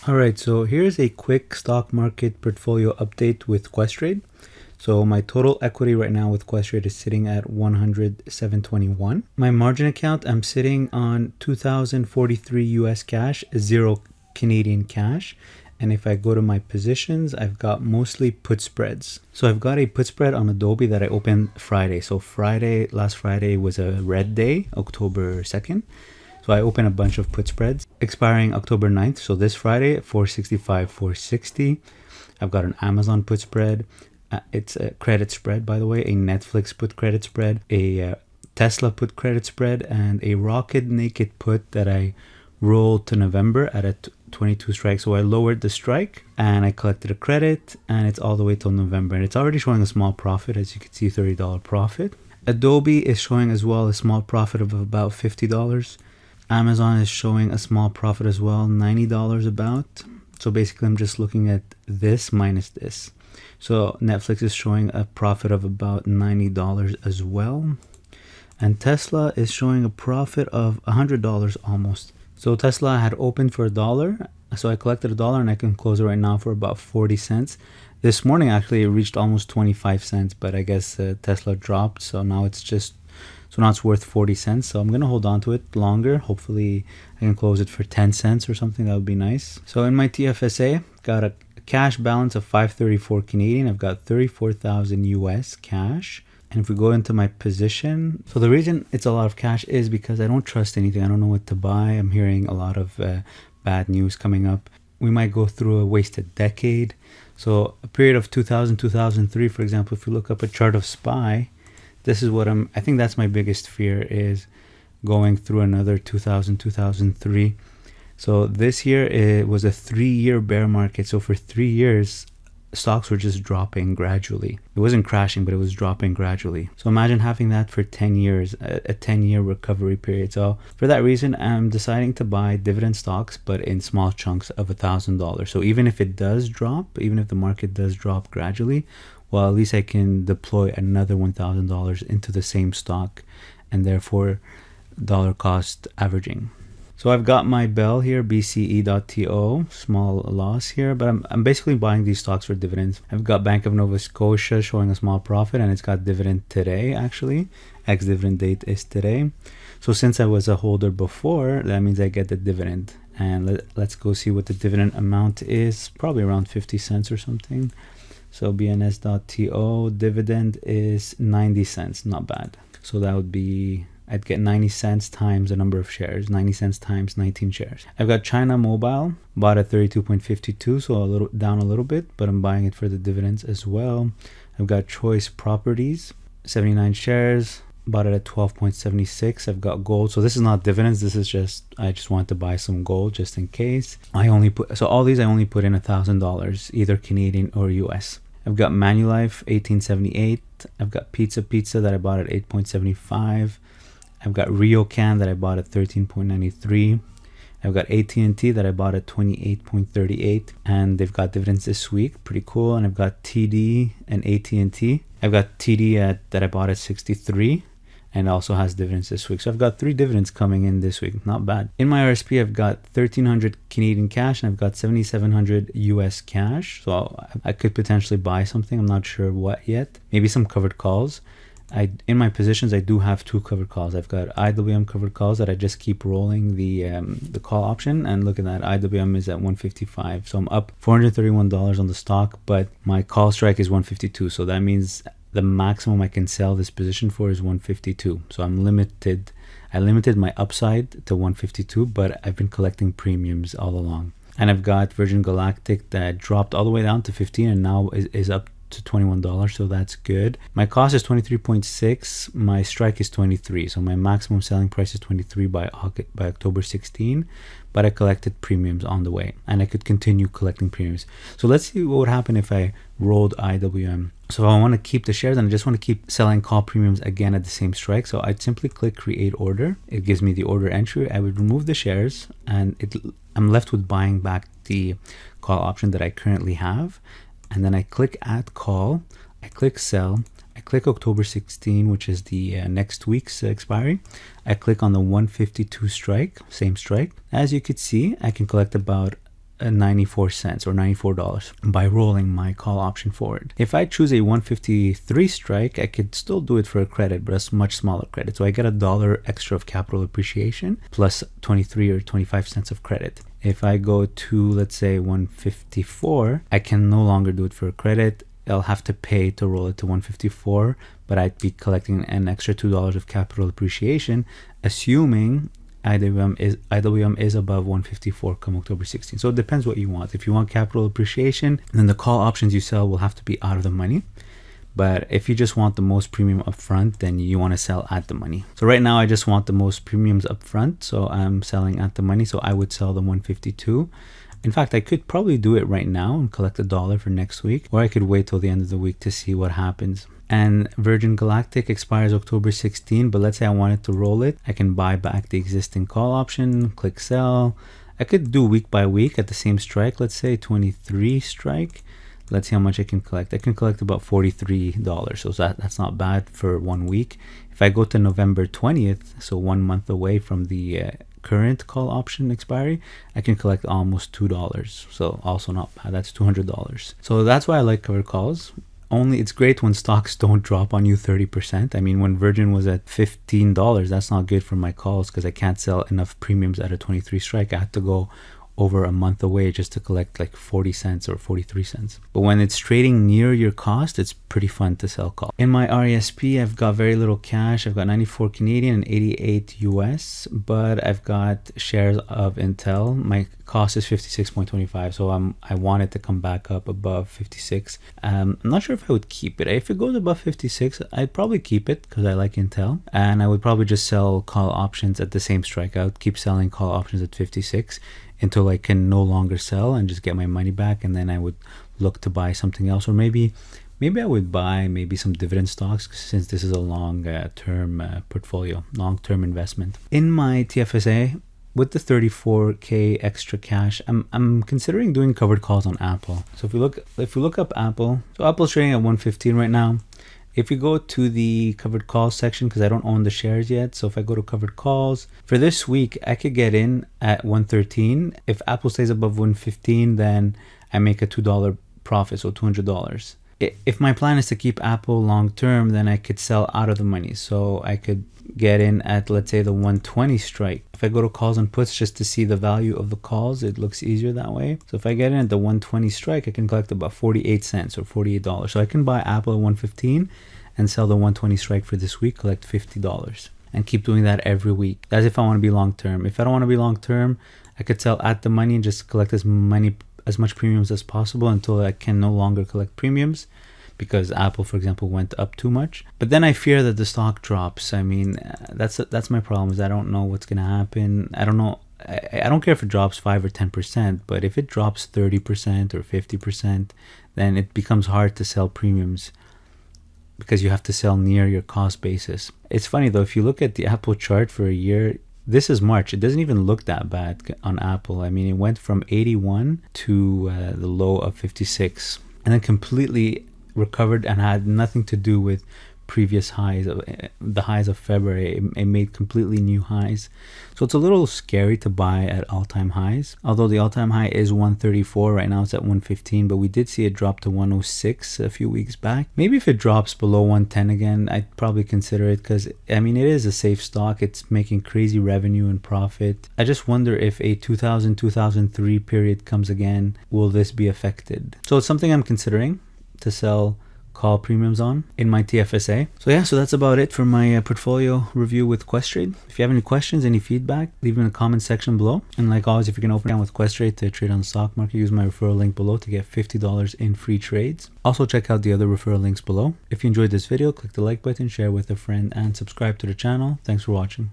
All right, so here's a quick stock market portfolio update with Questrade. So my total equity right now with Questrade is sitting at 107.21. My margin account, I'm sitting on 2,043 US cash, 0 Canadian cash. And if I go to my positions, I've got mostly put spreads. So I've got a put spread on Adobe that I opened Friday. So last Friday was a red day, October 2nd. So I opened a bunch of put spreads expiring October 9th. So this Friday at 465, 460. I've got an Amazon put spread. It's a credit spread, by the way, a Netflix put credit spread, a Tesla put credit spread, and a Rocket naked put that I rolled to November at a 22 strike. So I lowered the strike and I collected a credit, and it's all the way till November. And it's already showing a small profit, as you can see, $30 profit. Adobe is showing as well a small profit of about $50. Amazon is showing a small profit as well, $90 about. So basically I'm just looking at this minus this. So Netflix is showing a profit of about $90 as well. And Tesla is showing a profit of $100 almost. So Tesla had opened for $1. So I collected $1 and I can close it right now for about 40 cents. This morning actually it reached almost 25 cents, but I guess Tesla dropped. So now it's worth 40 cents. So I'm going to hold on to it longer. Hopefully I can close it for 10 cents or something. That would be nice. So in my TFSA, got a cash balance of 534 Canadian. I've got 34,000 US cash. And if we go into my position, so the reason it's a lot of cash is because I don't trust anything. I don't know what to buy. I'm hearing a lot of bad news coming up. We might go through a wasted decade. So a period of 2000, 2003, for example, if you look up a chart of SPY, this is what I think that's my biggest fear, is going through another 2000, 2003. So this year, it was a 3-year bear market. So for 3 years, stocks were just dropping gradually. It wasn't crashing, but it was dropping gradually. So imagine having that for 10 years, a 10-year recovery period. So for that reason, I'm deciding to buy dividend stocks, but in small chunks of $1,000. So even if it does drop, even if the market does drop gradually, well, at least I can deploy another $1,000 into the same stock, and therefore dollar cost averaging. So I've got my bell here, BCE.TO, small loss here, but I'm basically buying these stocks for dividends. I've got Bank of Nova Scotia showing a small profit, and it's got dividend today, actually. Ex-dividend date is today. So since I was a holder before, that means I get the dividend. And let's go see what the dividend amount is, probably around 50 cents or something. So BNS.TO dividend is 90 cents, not bad. So that would be, I'd get 90 cents times the number of shares, 90 cents times 19 shares. I've got China Mobile, bought at 32.52, so down a little bit, but I'm buying it for the dividends as well. I've got Choice Properties, 79 shares, bought it at 12.76. I've got gold. So this is not dividends. This is just, I just want to buy some gold just in case. So all these I only put in $1,000, either Canadian or US. I've got Manulife, 1878. I've got Pizza that I bought at 8.75. I've got Ryokan that I bought at 13.93. I've got AT&T that I bought at 28.38, and they've got dividends this week. Pretty cool. And I've got TD and AT&T. I've got TD that I bought at 63. And also has dividends this week. So I've got 3 dividends coming in this week. Not bad. In my RSP, I've got 1,300 Canadian cash and I've got 7,700 US cash. So I could potentially buy something. I'm not sure what yet. Maybe some covered calls. In my positions, I do have 2 covered calls. I've got IWM covered calls that I just keep rolling the call option. And look at that, IWM is at 155. So I'm up $431 on the stock, but my call strike is 152. So that means the maximum I can sell this position for is 152. So I'm limited. I limited my upside to 152, but I've been collecting premiums all along. And I've got Virgin Galactic that dropped all the way down to 15 and now is up to $21, so that's good. My cost is 23.6. My strike is 23. So my maximum selling price is 23 by October 16. But I collected premiums on the way, and I could continue collecting premiums. So let's see what would happen if I rolled IWM. So I want to keep the shares and I just want to keep selling call premiums again at the same strike. So I'd simply click create order. It gives me the order entry. I would remove the shares and I'm left with buying back the call option that I currently have. And then I click add call, I click sell, I click October 16, which is the next week's expiry. I click on the 152 strike, same strike. As you could see, I can collect about 94 cents or $94 by rolling my call option forward. If I choose a 153 strike, I could still do it for a credit, but a much smaller credit. So I get $1 extra of capital appreciation plus 23 or 25 cents of credit. If I go to, let's say, 154, I can no longer do it for a credit. I'll have to pay to roll it to 154, but I'd be collecting an extra $2 of capital appreciation, assuming IWM is above 154 come October 16. So it depends what you want. If you want capital appreciation, then the call options you sell will have to be out of the money. But if you just want the most premium upfront, then you want to sell at the money. So right now I just want the most premiums upfront, so I'm selling at the money. So I would sell the 152. In fact, I could probably do it right now and collect $1 for next week, or I could wait till the end of the week to see what happens. And Virgin Galactic expires October 16, but let's say I wanted to roll it. I can buy back the existing call option, click sell. I could do week by week at the same strike, let's say 23 strike. Let's see how much I can collect. I can collect about $43, so that's not bad for 1 week. If I go to November 20th, so 1 month away from the current call option expiry, I can collect almost $2, so also not bad. That's $200. So that's why I like covered calls. Only it's great when stocks don't drop on you 30%. I mean, when Virgin was at $15, that's not good for my calls because I can't sell enough premiums at a 23 strike. I had to go over a month away just to collect like 40 cents or 43 cents. But when it's trading near your cost, it's pretty fun to sell call. In my RESP, I've got very little cash. I've got 94 Canadian and 88 US, but I've got shares of Intel. My cost is 56.25, so I want it to come back up above 56. I'm not sure if I would keep it. If it goes above 56, I'd probably keep it because I like Intel, and I would probably just sell call options at the same strike. I would keep selling call options at 56 until I can no longer sell and just get my money back, and then I would look to buy something else, or maybe I would buy some dividend stocks since this is a long-term portfolio, long-term investment. In my TFSA, with the 34K extra cash, I'm considering doing covered calls on Apple. So if we look up Apple, so Apple's trading at 115 right now. If we go to the covered calls section, because I don't own the shares yet, so if I go to covered calls, for this week, I could get in at 113. If Apple stays above 115, then I make a $2 profit, so $200. If my plan is to keep Apple long term, then I could sell out of the money. So I could get in at, let's say, the 120 strike. If I go to calls and puts just to see the value of the calls, it looks easier that way. So if I get in at the 120 strike, I can collect about 48 cents or $48. So I can buy Apple at 115 and sell the 120 strike for this week, collect $50, and keep doing that every week. That's if I want to be long term. If I don't want to be long term, I could sell at the money and just collect as much premiums as possible until I can no longer collect premiums, because Apple, for example, went up too much. But then I fear that the stock drops. I mean, that's my problem, is I don't know what's going to happen. I don't know. I don't care if it drops 5 or 10%, but if it drops 30% or 50%, then it becomes hard to sell premiums because you have to sell near your cost basis. It's funny though, if you look at the Apple chart for a year, this is March. It doesn't even look that bad on Apple. I mean, it went from 81 to the low of 56 and then completely recovered and had nothing to do with previous highs, the highs of February. It made completely new highs. So it's a little scary to buy at all-time highs. Although the all-time high is 134, right now it's at 115, but we did see it drop to 106 a few weeks back. Maybe if it drops below 110 again, I'd probably consider it, because I mean, it is a safe stock. It's making crazy revenue and profit. I just wonder if a 2000-2003 period comes again, will this be affected? So it's something I'm considering to sell call premiums on in my TFSA. So that's about it for my portfolio review with Questrade. If you have any questions, any feedback, leave them in the comment section below. And like always, if you can open account with Questrade to trade on the stock market, use my referral link below to get $50 in free trades. Also check out the other referral links below. If you enjoyed this video, click the like button, share with a friend, and subscribe to the channel. Thanks for watching.